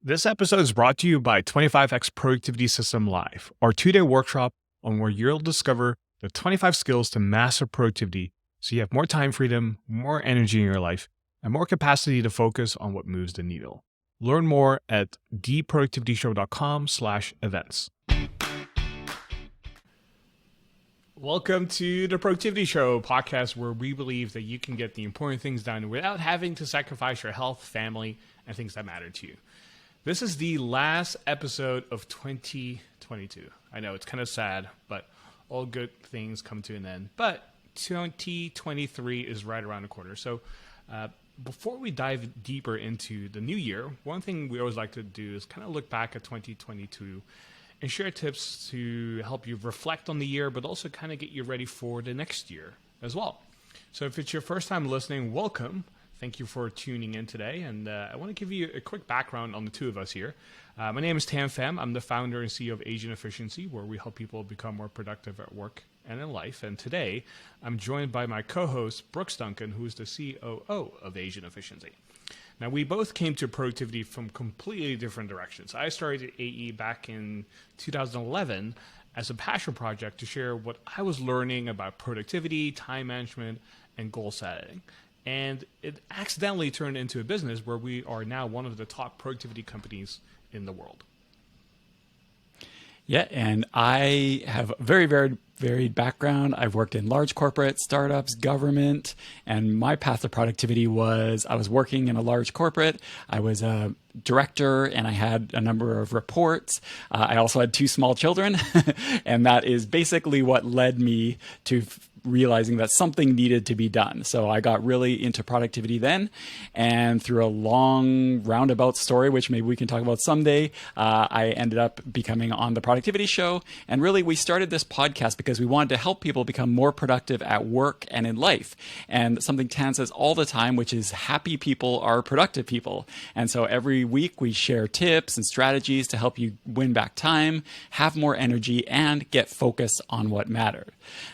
This episode is brought to you by 25X Productivity System Live, our 2-day workshop on where you'll discover the 25 skills to master productivity so you have more time freedom, more energy in your life, and more capacity to focus on what moves the needle. Learn more at theproductivityshow.com/events. Welcome to the Productivity Show podcast, where we believe that you can get the important things done without having to sacrifice your health, family, and things that matter to you. This is the last episode of 2022. I know it's kind of sad, but all good things come to an end. But 2023 is right around the corner. So before we dive deeper into the new year, one thing we always like to do is kind of look back at 2022 and share tips to help you reflect on the year, but also kind of get you ready for the next year as well. So if it's your first time listening, welcome. Thank you for tuning in today. And I want to give you a quick background on the two of us here. My name is Tam Pham. I'm the founder and CEO of Asian Efficiency, where we help people become more productive at work and in life. And today, I'm joined by my co-host, Brooks Duncan, who is the COO of Asian Efficiency. Now, we both came to productivity from completely different directions. I started AE back in 2011 as a passion project to share what I was learning about productivity, time management, and goal setting. And it accidentally turned into a business where we are now one of the top productivity companies in the world. Yeah, and I have a very varied background. I've worked in large corporate, startups, government, and my path to productivity was I was working in a large corporate. I was a director and I had a number of reports. I also had 2 small children, and that is basically what led me to realizing that something needed to be done. So I got really into productivity then, and through a long roundabout story, which maybe we can talk about someday, I ended up becoming on the Productivity Show. And really, we started this podcast because we wanted to help people become more productive at work and in life. And something Tan says all the time, which is happy people are productive people. And so every week we share tips and strategies to help you win back time, have more energy, and get focused on what mattered.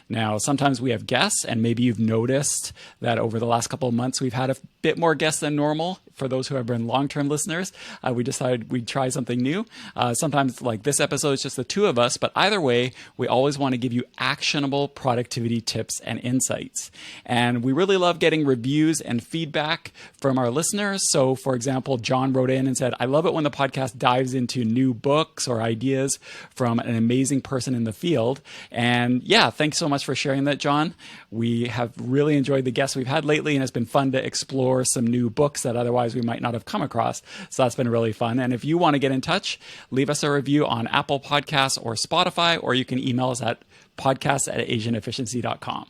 Now, sometimes we have guests, and maybe you've noticed that over the last couple of months, we've had a bit more guests than normal. For those who have been long-term listeners, we decided we'd try something new. Sometimes, like this episode, it's just the 2 of us, but either way, we always want to give you actionable productivity tips and insights. And we really love getting reviews and feedback from our listeners. So, for example, John wrote in and said, "I love it when the podcast dives into new books or ideas from an amazing person in the field." And yeah, thanks so much for sharing that, John. We have really enjoyed the guests we've had lately, and it's been fun to explore some new books that otherwise we might not have come across. So that's been really fun. And if you want to get in touch, leave us a review on Apple Podcasts or Spotify, or you can email us at podcast@asianefficiency.com.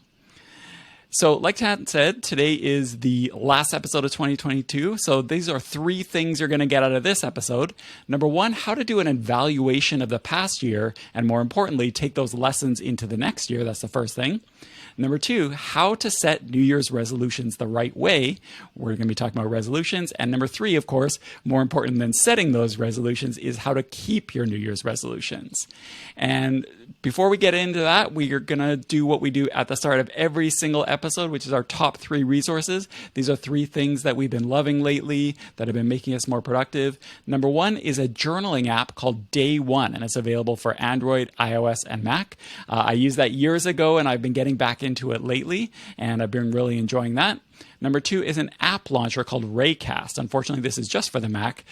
So like Tan said, today is the last episode of 2022. So these are 3 things you're going to get out of this episode. Number 1, how to do an evaluation of the past year, and more importantly, take those lessons into the next year. That's the first thing. Number 2, how to set New Year's resolutions the right way. We're going to be talking about resolutions. And number 3, of course, more important than setting those resolutions, is how to keep your New Year's resolutions. And before we get into that, we are going to do what we do at the start of every single episode, which is our top 3 resources. These are 3 things that we've been loving lately that have been making us more productive. Number 1 is a journaling app called Day One, and it's available for Android, iOS, and Mac. I used that years ago, and I've been getting back into it lately, and I've been really enjoying that. Number 2 is an app launcher called Raycast. Unfortunately, this is just for the Mac,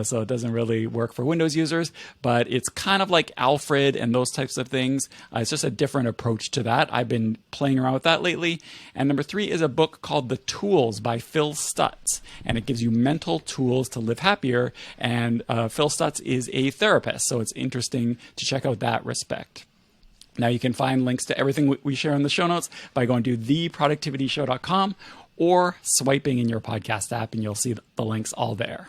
so it doesn't really work for Windows users, but it's kind of like Alfred and those types of things. It's just a different approach to that. I've been playing around with that lately. And number 3 is a book called The Tools by Phil Stutz, and it gives you mental tools to live happier. And Phil Stutz is a therapist, so it's interesting to check out that respect. Now, you can find links to everything we share in the show notes by going to theproductivityshow.com or swiping in your podcast app, and you'll see the links all there.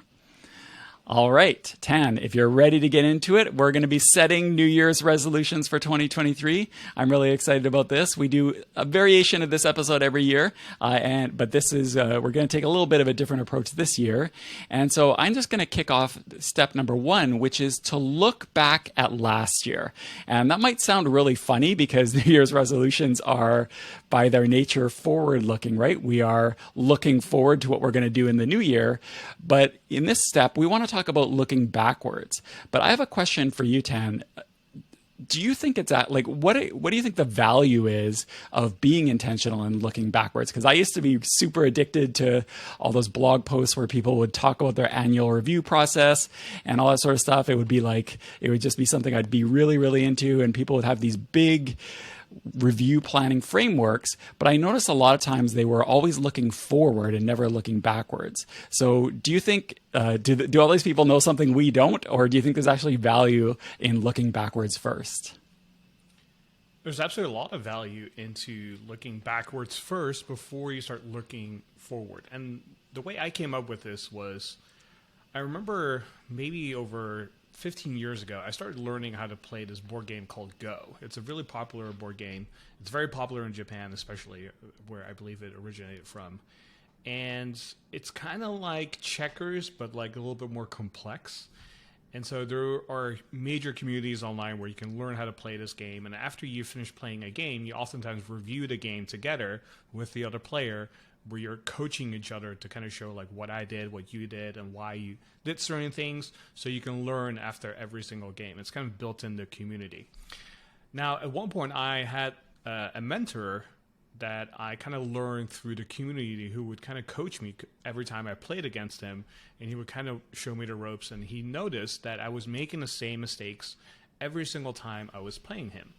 All right, Tan, if you're ready to get into it, we're going to be setting New Year's resolutions for 2023. I'm really excited about this. We do a variation of this episode every year, but this is we're going to take a little bit of a different approach this year. And so I'm just going to kick off step number 1, which is to look back at last year. And that might sound really funny because New Year's resolutions are, by their nature, forward-looking, right? We are looking forward to what we're going to do in the new year. But in this step, we want to talk about looking backwards, but I have a question for you, Tan. Do you think it's at like what do you think the value is of being intentional and looking backwards? Because I used to be super addicted to all those blog posts where people would talk about their annual review process and all that sort of stuff. It would be like it would just be something I'd be really, really into, and people would have these big review planning frameworks, but I noticed a lot of times they were always looking forward and never looking backwards. So do you think, do all these people know something we don't, or do you think there's actually value in looking backwards first? There's absolutely a lot of value into looking backwards first before you start looking forward. And the way I came up with this was, I remember maybe over 15 years ago, I started learning how to play this board game called Go. It's a really popular board game. It's very popular in Japan, especially where I believe it originated from. And it's kind of like checkers, but like a little bit more complex. And so there are major communities online where you can learn how to play this game. And after you finish playing a game, you oftentimes review the game together with the other player, where you're coaching each other to kind of show like what I did, what you did, and why you did certain things, so you can learn after every single game. It's kind of built in the community. Now, at one point, I had a mentor that I kind of learned through the community, who would kind of coach me every time I played against him, and he would kind of show me the ropes, and he noticed that I was making the same mistakes every single time I was playing him.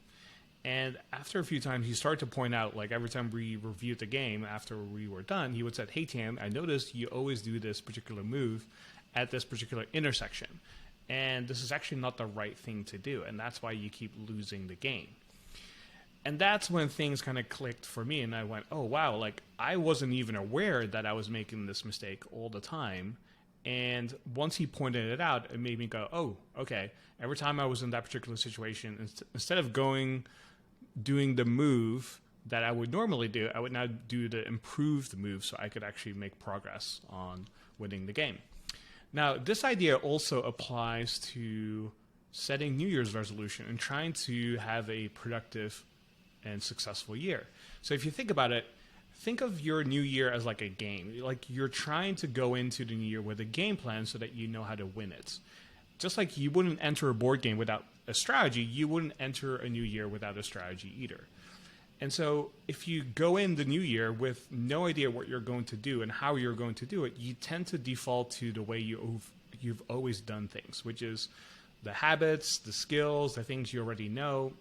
And after a few times, he started to point out, like every time we reviewed the game, after we were done, he would say, "Hey, Tam, I noticed you always do this particular move at this particular intersection. And this is actually not the right thing to do. And that's why you keep losing the game." And that's when things kind of clicked for me. And I went, oh, wow, like I wasn't even aware that I was making this mistake all the time. And once he pointed it out, it made me go, oh, okay. Every time I was in that particular situation, instead of doing the move that I would normally do, I would now do the improved move so I could actually make progress on winning the game. Now, this idea also applies to setting New Year's resolution and trying to have a productive and successful year. So if you think about it, think of your new year as like a game. Like you're trying to go into the new year with a game plan so that you know how to win it. Just like you wouldn't enter a board game without a strategy, you wouldn't enter a new year without a strategy either. And so if you go in the new year with no idea what you're going to do and how you're going to do it, you tend to default to the way you've always done things, which is the habits, the skills, the things you already know.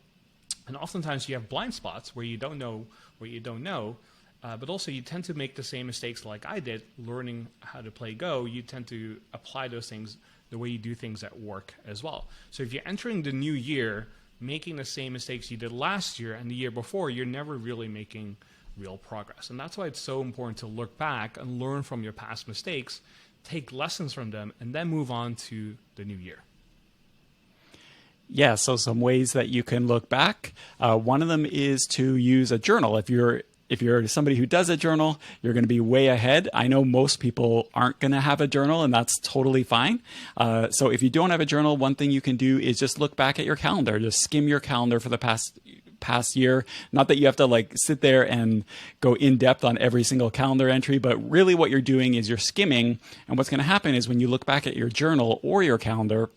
And oftentimes you have blind spots where you don't know what you don't know, but also you tend to make the same mistakes like I did learning how to play Go. You tend to apply those things the way you do things at work as well. So if you're entering the new year making the same mistakes you did last year and the year before, you're never really making real progress. And that's why it's so important to look back and learn from your past mistakes, take lessons from them, and then move on to the new year. Yeah, so some ways that you can look back. One of them is to use a journal. If you're somebody who does a journal, you're going to be way ahead. I know most people aren't going to have a journal, and that's totally fine. So if you don't have a journal, one thing you can do is just look back at your calendar. Just skim your calendar for the past year. Not that you have to like sit there and go in depth on every single calendar entry, but really what you're doing is you're skimming. And what's going to happen is when you look back at your journal or your calendar,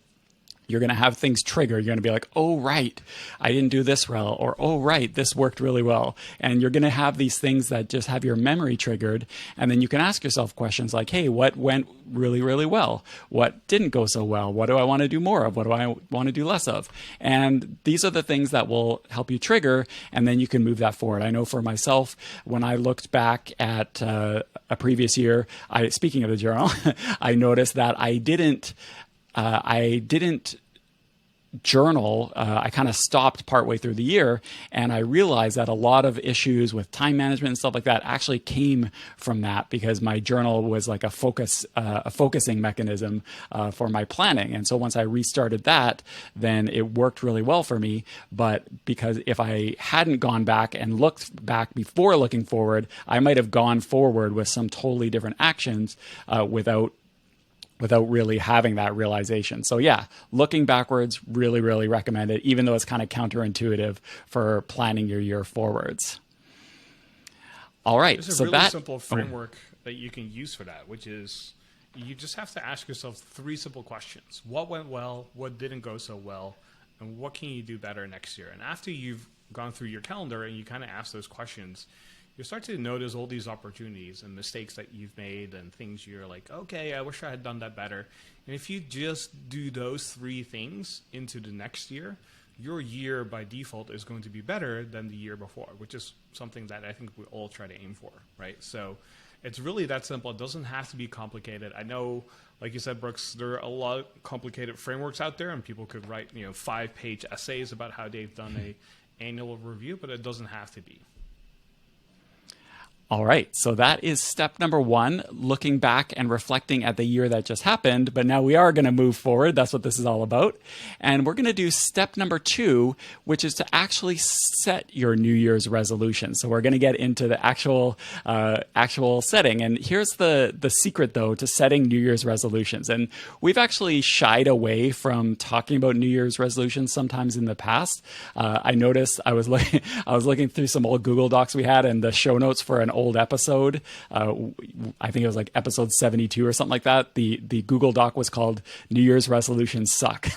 you're going to have things trigger. You're going to be like, oh, right, I didn't do this well, or oh, right, this worked really well. And you're going to have these things that just have your memory triggered. And then you can ask yourself questions like, hey, what went really, really well? What didn't go so well? What do I want to do more of? What do I want to do less of? And these are the things that will help you trigger, and then you can move that forward. I know for myself, when I looked back at a previous year, speaking of the journal, I noticed that I didn't journal. I kind of stopped partway through the year, and I realized that a lot of issues with time management and stuff like that actually came from that, because my journal was like a focusing mechanism for my planning. And so once I restarted that, then it worked really well for me. But because if I hadn't gone back and looked back before looking forward, I might have gone forward with some totally different actions without really having that realization. So yeah, looking backwards, really, really recommend it, even though it's kind of counterintuitive for planning your year forwards. All right. There's a really simple framework that you can use for that, which is you just have to ask yourself three simple questions. What went well? What didn't go so well? And what can you do better next year? And after you've gone through your calendar and you kind of ask those questions, you start to notice all these opportunities and mistakes that you've made and things you're like, okay, I wish I had done that better. And if you just do those three things into the next year, your year by default is going to be better than the year before, which is something that I think we all try to aim for, right? So it's really that simple. It doesn't have to be complicated. I know, like you said, Brooks, there are a lot of complicated frameworks out there, and people could write 5-page essays about how they've done a annual review, but it doesn't have to be. All right, so that is step number one, looking back and reflecting at the year that just happened. But now we are going to move forward. That's what this is all about. And we're going to do step number two, which is to actually set your New Year's resolution. So we're going to get into the actual setting. And here's the secret, though, to setting New Year's resolutions. And we've actually shied away from talking about New Year's resolutions sometimes in the past. I noticed I was looking through some old Google Docs we had, and the show notes for an old episode. I think it was like episode 72 or something like that. The Google Doc was called New Year's Resolutions Suck.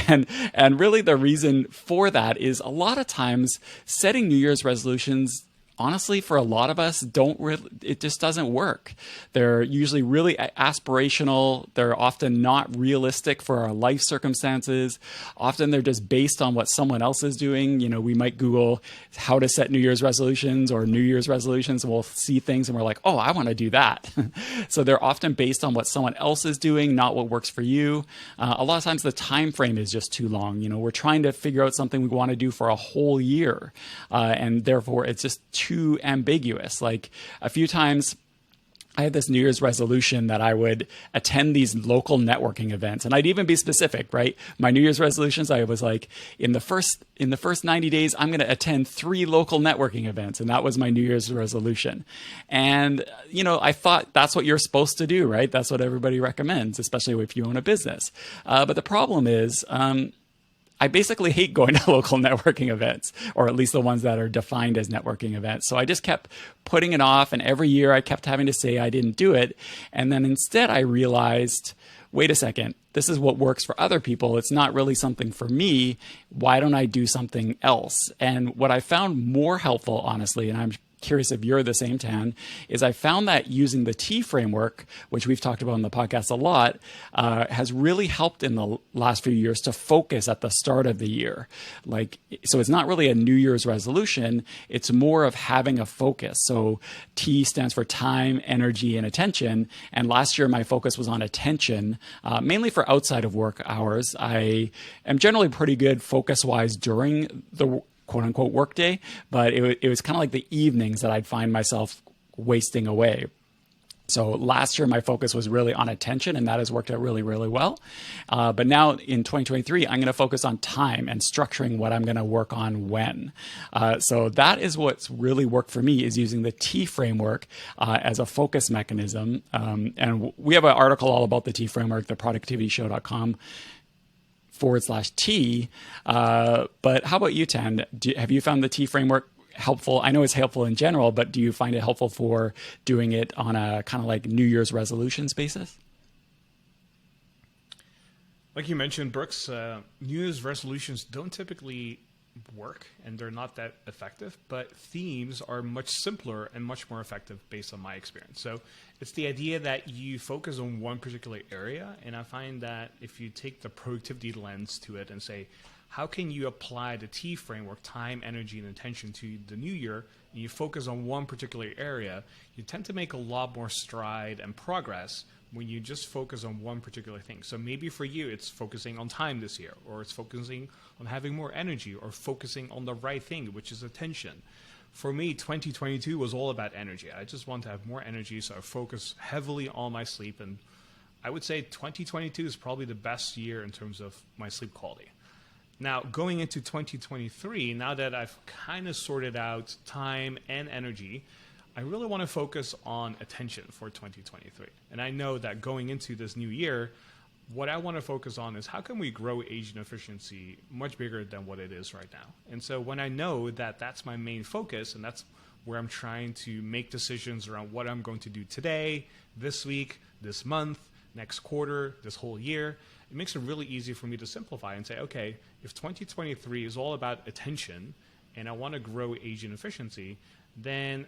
and really the reason for that is a lot of times setting New Year's resolutions, honestly, for a lot of us, it just doesn't work. They're usually really aspirational. They're often not realistic for our life circumstances. Often they're just based on what someone else is doing. We might Google how to set New Year's resolutions or New Year's resolutions, and we'll see things and we're like, oh, I want to do that. So they're often based on what someone else is doing, not what works for you. A lot of times the time frame is just too long. We're trying to figure out something we want to do for a whole year. And therefore it's just too ambiguous. Like a few times I had this New Year's resolution that I would attend these local networking events. And I'd even be specific, right? My New Year's resolutions, I was like, in the first 90 days, I'm going to attend 3 local networking events. And that was my New Year's resolution. And, I thought that's what you're supposed to do, right? That's what everybody recommends, especially if you own a business. But the problem is, I basically hate going to local networking events, or at least the ones that are defined as networking events. So I just kept putting it off, and every year I kept having to say I didn't do it. And then instead I realized, wait a second, this is what works for other people. It's not really something for me. Why don't I do something else? And what I found more helpful, honestly, and I'm curious if you're the same, Tan, is I found that using the T framework, which we've talked about on the podcast a lot, has really helped in the last few years to focus at the start of the year. So it's not really a New Year's resolution. It's more of having a focus. So T stands for time, energy, and attention. And last year, my focus was on attention, mainly for outside of work hours. I am generally pretty good focus-wise during the quote unquote workday, but it was kind of like the evenings that I'd find myself wasting away. So last year, my focus was really on attention, and that has worked out really, really well. But now in 2023, I'm going to focus on time and structuring what I'm going to work on when. So that is what's really worked for me, is using the T framework as a focus mechanism. And we have an article all about the T framework, theproductivityshow.com/T. But how about you, Tan? Have you found the T framework helpful? I know it's helpful in general, but do you find it helpful for doing it on a kind of like New Year's resolutions basis? Like you mentioned, Brooks, New Year's resolutions don't typically work, and they're not that effective, but themes are much simpler and much more effective based on my experience. So it's the idea that you focus on one particular area, and I find that if you take the productivity lens to it and say, how can you apply the T framework, time, energy, and attention, to the new year, and you focus on one particular area, you tend to make a lot more stride and progress when you just focus on one particular thing. So maybe for you, it's focusing on time this year, or it's focusing on having more energy, or focusing on the right thing, which is attention. For me, 2022 was all about energy. I just want to have more energy, so I focus heavily on my sleep. And I would say 2022 is probably the best year in terms of my sleep quality. Now, going into 2023, now that I've kind of sorted out time and energy, I really want to focus on attention for 2023. And I know that going into this new year, what I want to focus on is how can we grow agent efficiency much bigger than what it is right now. And so when I know that that's my main focus, and that's where I'm trying to make decisions around what I'm going to do today, this week, this month, next quarter, this whole year. It makes it really easy for me to simplify and say, okay, if 2023 is all about attention and I want to grow agent efficiency, then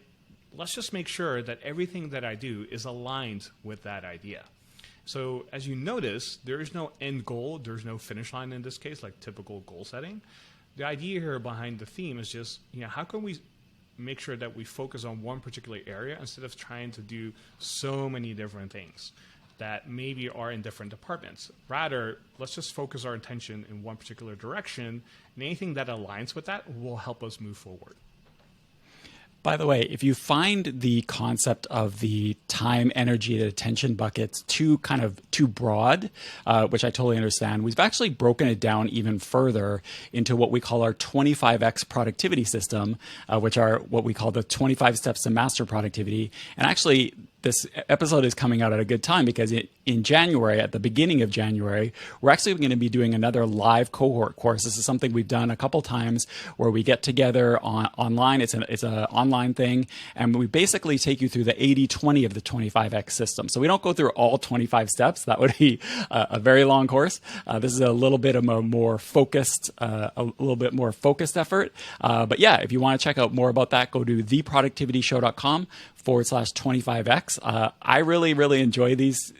let's just make sure that everything that I do is aligned with that idea. So as you notice, there is no end goal. There's no finish line in this case, like typical goal setting. The idea here behind the theme is just, how can we make sure that we focus on one particular area instead of trying to do so many different things that maybe are in different departments. Rather, let's just focus our attention in one particular direction, and anything that aligns with that will help us move forward. By the way, if you find the concept of the time, energy, and attention buckets too broad, which I totally understand, we've actually broken it down even further into what we call our 25x productivity system, which are what we call the 25 steps to master productivity. And actually, this episode is coming out at a good time because in January, at the beginning of January, we're actually going to be doing another live cohort course. This is something we've done a couple times where we get together online. It's an online thing, and we basically take you through the 80-20 of the 25x system. So we don't go through all 25 steps. That would be a very long course. This is a little bit of a more focused, effort. But yeah, if you want to check out more about that, go to theproductivityshow.com/25x. I really enjoy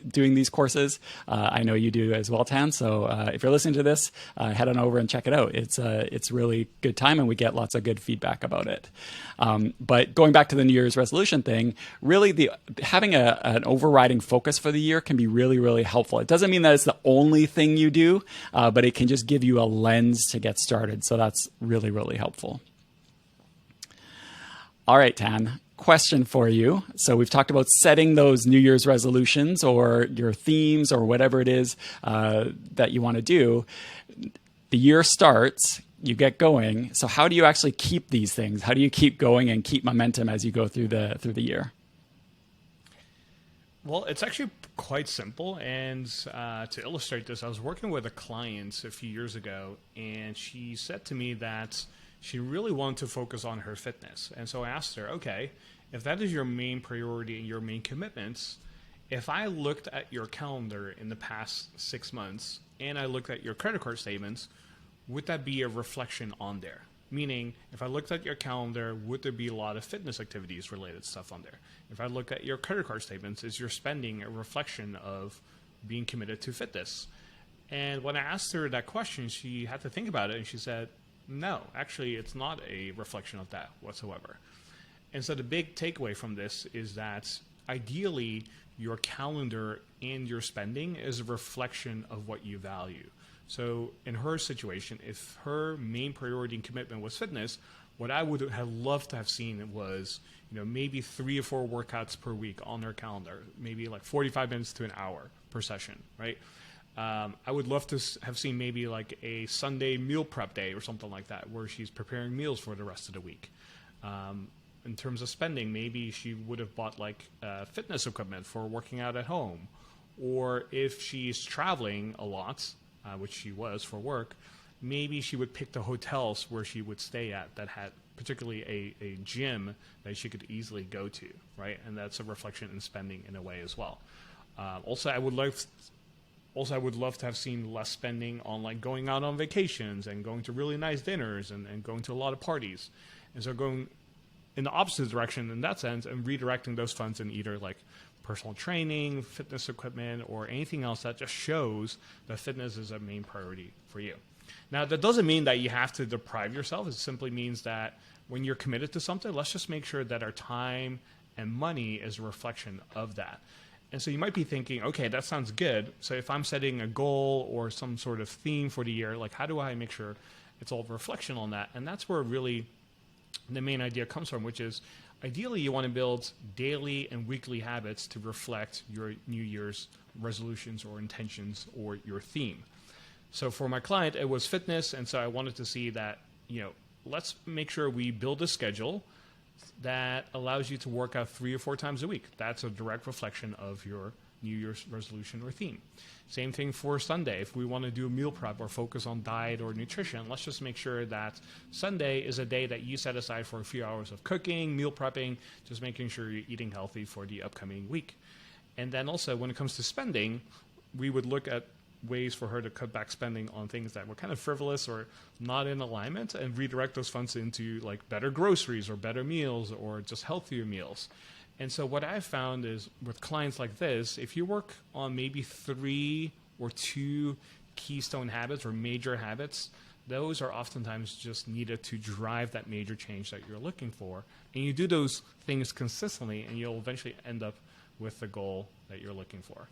doing these courses. I know you do as well, Tan. So if you're listening to this, head on over and check it out. It's really good time, and we get lots of good feedback about it. But going back to the New Year's resolution thing, really having an overriding focus for the year can be really helpful. It doesn't mean that it's the only thing you do, but it can just give you a lens to get started. So that's really helpful. All right, Tan. Question for you. So we've talked about setting those New Year's resolutions or your themes or whatever it is that you want to do. The year starts, you get going. So how do you actually keep these things? How do you keep going and keep momentum as you go through the year? Well, it's actually quite simple. And to illustrate this, I was working with a client a few years ago, and she said to me that she really wanted to focus on her fitness. And so I asked her, okay, if that is your main priority and your main commitments, if I looked at your calendar in the past 6 months and I looked at your credit card statements, would that be a reflection on there? Meaning, if I looked at your calendar, would there be a lot of fitness activities related stuff on there? If I looked at your credit card statements, is your spending a reflection of being committed to fitness? And when I asked her that question, she had to think about it, and she said, no, actually, it's not a reflection of that whatsoever. And so the big takeaway from this is that ideally, your calendar and your spending is a reflection of what you value. So in her situation, if her main priority and commitment was fitness, what I would have loved to have seen was, maybe 3 or 4 workouts per week on her calendar, maybe like 45 minutes to an hour per session, right? I would love to have seen maybe like a Sunday meal prep day or something like that, where she's preparing meals for the rest of the week. In terms of spending, maybe she would have bought like fitness equipment for working out at home. Or if she's traveling a lot, which she was for work, maybe she would pick the hotels where she would stay at that had particularly a gym that she could easily go to, right? And that's a reflection in spending in a way as well. Also, I would love to have seen less spending on like going out on vacations and going to really nice dinners and going to a lot of parties. And so going in the opposite direction in that sense and redirecting those funds in either like personal training, fitness equipment, or anything else that just shows that fitness is a main priority for you. Now, that doesn't mean that you have to deprive yourself. It simply means that when you're committed to something, let's just make sure that our time and money is a reflection of that. And so you might be thinking, okay, that sounds good. So if I'm setting a goal or some sort of theme for the year, like how do I make sure it's all reflection on that? And that's where really the main idea comes from, which is ideally you want to build daily and weekly habits to reflect your New Year's resolutions or intentions or your theme. So for my client, it was fitness. And so I wanted to see that, let's make sure we build a schedule that allows you to work out 3 or 4 times a week. That's a direct reflection of your New Year's resolution or theme. Same thing for Sunday. If we want to do a meal prep or focus on diet or nutrition, let's just make sure that Sunday is a day that you set aside for a few hours of cooking, meal prepping, just making sure you're eating healthy for the upcoming week. And then also when it comes to spending, we would look at ways for her to cut back spending on things that were kind of frivolous or not in alignment, and redirect those funds into like better groceries or better meals or just healthier meals. And so what I've found is with clients like this, if you work on maybe 3 or 2 keystone habits or major habits, those are oftentimes just needed to drive that major change that you're looking for. And you do those things consistently, and you'll eventually end up with the goal that you're looking for.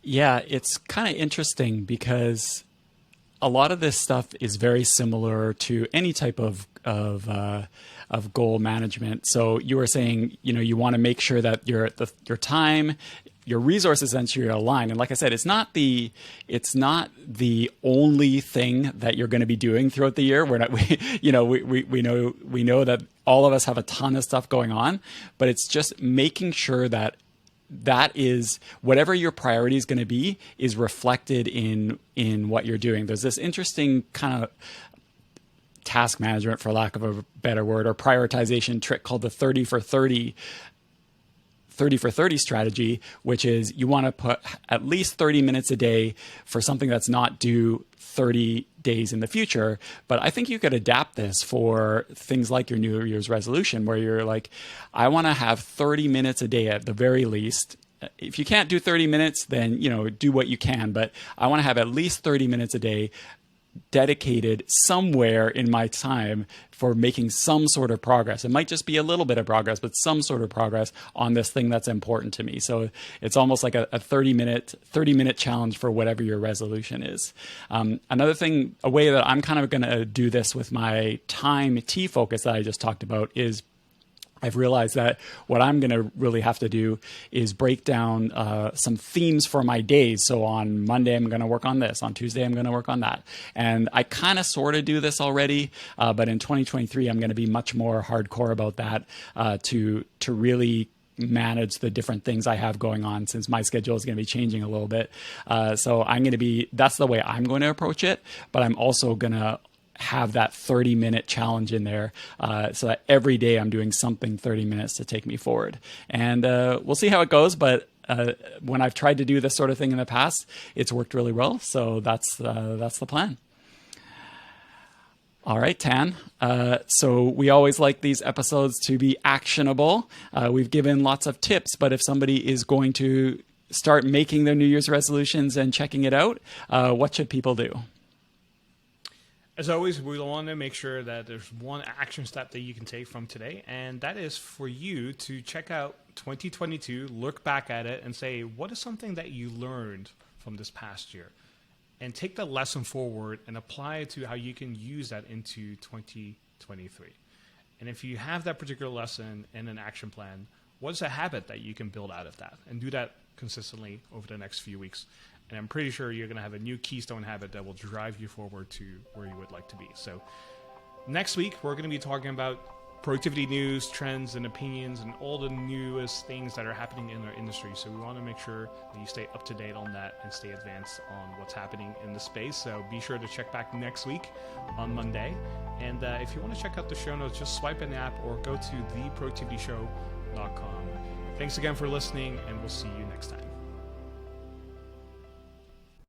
Yeah, it's kind of interesting because a lot of this stuff is very similar to any type of goal management. So you were saying, you want to make sure that your time, your resources essentially are aligned. And like I said, it's not the only thing that you're going to be doing throughout the year. We're not, we know that all of us have a ton of stuff going on, but it's just making sure that is whatever your priority is going to be is reflected in what you're doing. There's this interesting kind of task management, for lack of a better word, or prioritization trick called the 30 for 30 strategy, which is you want to put at least 30 minutes a day for something that's not due 30 days in the future. But I think you could adapt this for things like your New Year's resolution, where you're like, I want to have 30 minutes a day at the very least. If you can't do 30 minutes, then, do what you can. But I want to have at least 30 minutes a day dedicated somewhere in my time for making some sort of progress. It might just be a little bit of progress, but some sort of progress on this thing that's important to me. So it's almost like a 30-minute challenge for whatever your resolution is. Another thing, a way that I'm kind of going to do this with my time T focus that I just talked about is I've realized that what I'm going to really have to do is break down some themes for my days. So on Monday, I'm going to work on this. On Tuesday, I'm going to work on that. And I kind of sort of do this already, but in 2023, I'm going to be much more hardcore about that to really manage the different things I have going on, since my schedule is going to be changing a little bit. So that's the way I'm going to approach it, but I'm also going to have that 30-minute challenge in there so that every day I'm doing something 30 minutes to take me forward. And we'll see how it goes, but when I've tried to do this sort of thing in the past, it's worked really well. So that's the plan. All right, Tan. So we always like these episodes to be actionable. We've given lots of tips, but if somebody is going to start making their New Year's resolutions and checking it out, what should people do? As always, we want to make sure that there's one action step that you can take from today, and that is for you to check out 2022, look back at it, and say, what is something that you learned from this past year? And take that lesson forward and apply it to how you can use that into 2023. And if you have that particular lesson and an action plan, what's a habit that you can build out of that? And do that consistently over the next few weeks. And I'm pretty sure you're going to have a new keystone habit that will drive you forward to where you would like to be. So next week, we're going to be talking about productivity news, trends, and opinions, and all the newest things that are happening in our industry. So we want to make sure that you stay up to date on that and stay advanced on what's happening in the space. So be sure to check back next week on Monday. And if you want to check out the show notes, just swipe an app or go to theproductivityshow.com. Thanks again for listening, and we'll see you next time.